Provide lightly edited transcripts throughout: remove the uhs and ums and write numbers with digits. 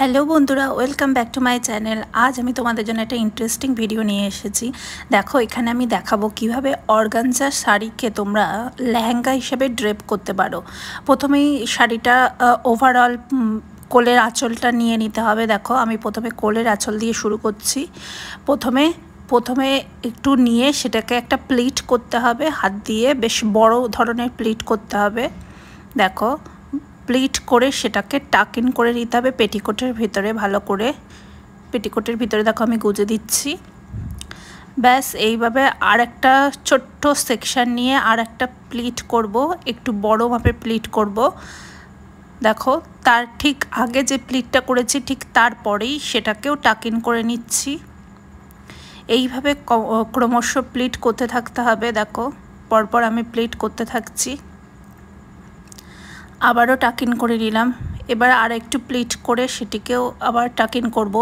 Hello বন্ধুরা, welcome back to my channel. আজ আমি তোমাদের জন্য একটা ইন্টারেস্টিং ভিডিও নিয়ে এসেছি। দেখো, এখানে আমি দেখাবো কিভাবে অর্গানজা শাড়িকে তোমরা লেহেঙ্গা হিসেবে ড্রেপ করতে পারো। প্রথমেই শাড়িটা ওভারঅল কোলের আঁচলটা নিয়ে নিতে হবে। দেখো, আমি প্রথমে কোলের আঁচল দিয়ে শুরু করছি। প্রথমে একটু নিয়ে সেটাকে একটা প্লিট করতে হবে, হাত দিয়ে বেশ বড় ধরনের প্লিট করতে হবে। দেখো, প্লিট করে সেটাকে টাক ইন করে নিতে হবে পেটিকোটের ভিতরে, ভালো করে পেটিকোটের ভিতরে। দেখো, আমি গুজে দিচ্ছি। ব্যাস এইভাবে আর একটা ছোট্ট সেকশন নিয়ে আর একটা প্লিট করব, একটু বড় মাপে প্লিট করব। দেখো, তার ঠিক আগে যে প্লিটটা করেছি ঠিক তারপরেই সেটাকেও টাক ইন করে নিচ্ছি। এইভাবে ক্রমশ প্লিট করতে থাকতে হবে। দেখো, পরপর আমি প্লিট করতে থাকছি। আবারও টাক ইন করে নিলাম। এবার আর একটু প্লিট করে সেটিকেও আবার টাক ইন করব।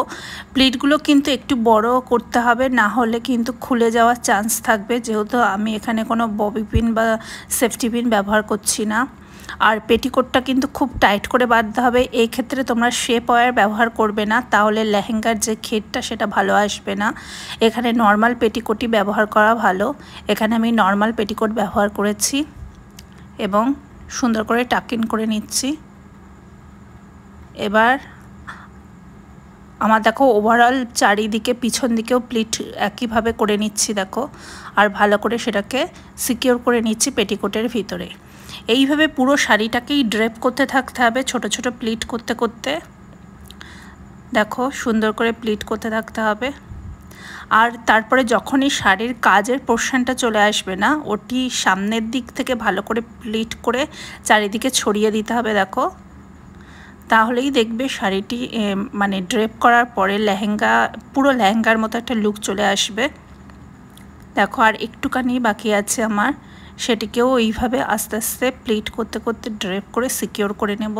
প্লিটগুলো কিন্তু একটু বড় করতে হবে, না হলে কিন্তু খুলে যাওয়ার চান্স থাকবে, যেহেতু আমি এখানে কোনো ববি পিন বা সেফটি পিন ব্যবহার করছি না। আর পেটিকোটটা কিন্তু খুব টাইট করে বাঁধতে হবে। এই ক্ষেত্রে তোমরা শেপ ওয়্যার ব্যবহার করবে না, তাহলে লেহেঙ্গার যে ঘেরটা সেটা ভালো আসবে না। এখানে নর্মাল পেটিকোটই ব্যবহার করা ভালো। এখানে আমি নর্মাল পেটিকোট ব্যবহার করেছি এবং সুন্দর করে টাক ইন করে নিচ্ছি। এবার আমার দেখো ওভারঅল চারিদিকে পিছন দিকেও প্লিট একইভাবে করে নিচ্ছি। দেখো, আর ভালো করে সেটাকে সিকিউর করে নিচ্ছি পেটিকোটের ভিতরে। এইভাবে পুরো শাড়িটাকেই ড্রেপ করতে থাকতে হবে, ছোট ছোট প্লিট করতে করতে। দেখো, সুন্দর করে প্লিট করতে থাকতে হবে। আর তারপরে যখনই শাড়ির কাজের পোর্শনটা চলে আসবে না, ওটি সামনের দিক থেকে ভালো করে প্লিট করে চারিদিকে ছড়িয়ে দিতে হবে। দেখো, তাহলেই দেখবে শাড়িটি মানে ড্রেপ করার পরে লেহেঙ্গা, পুরো লেহেঙ্গার মতো একটা লুক চলে আসবে। দেখো, আর একটুখানি বাকি আছে আমার, সেটিকেও এইভাবে আস্তে আস্তে প্লিট করতে করতে ড্রেপ করে সিকিউর করে নেব।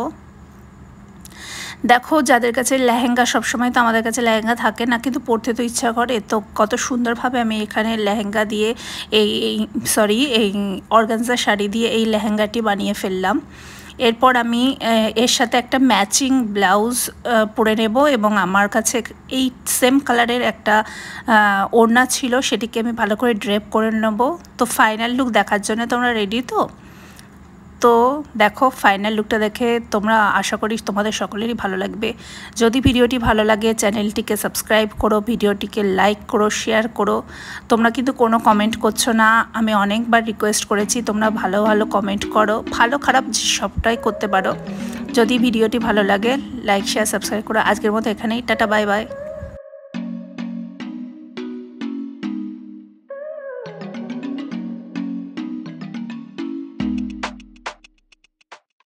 দেখো, যাদের কাছে লেহেঙ্গা, সবসময় তো আমাদের কাছে লেহেঙ্গা থাকে না, কিন্তু পরতে তো ইচ্ছা করে, তো কত সুন্দরভাবে আমি এখানে লেহেঙ্গা দিয়ে এই অর্গানজা শাড়ি দিয়ে এই লেহেঙ্গাটি বানিয়ে ফেললাম। এরপর আমি এর সাথে একটা ম্যাচিং ব্লাউজ পরে নেব, এবং আমার কাছে এই সেম কালারের একটা ওড়না ছিল, সেটিকে আমি ভালো করে ড্রেপ করে নেব। তো ফাইনাল লুক দেখার জন্য তোমরা রেডি তো দেখো, ফাইনাল লুকটা দেখে তোমরা, আশা করি তোমাদের সকলেরই ভালো লাগবে। যদি ভিডিওটি ভালো লাগে চ্যানেলটিকে সাবস্ক্রাইব করো, ভিডিওটিকে লাইক করো, শেয়ার করো। তোমরা কিন্তু কোনো কমেন্ট করছো না, আমি অনেকবার রিকোয়েস্ট করেছি তোমরা ভালো ভালো কমেন্ট করো, ভালো খারাপ সবটাই করতে পারো। যদি ভিডিওটি ভালো লাগে লাইক শেয়ার সাবস্ক্রাইব করো। আজকের মতো এখানেই, টাটা, বাই বাই।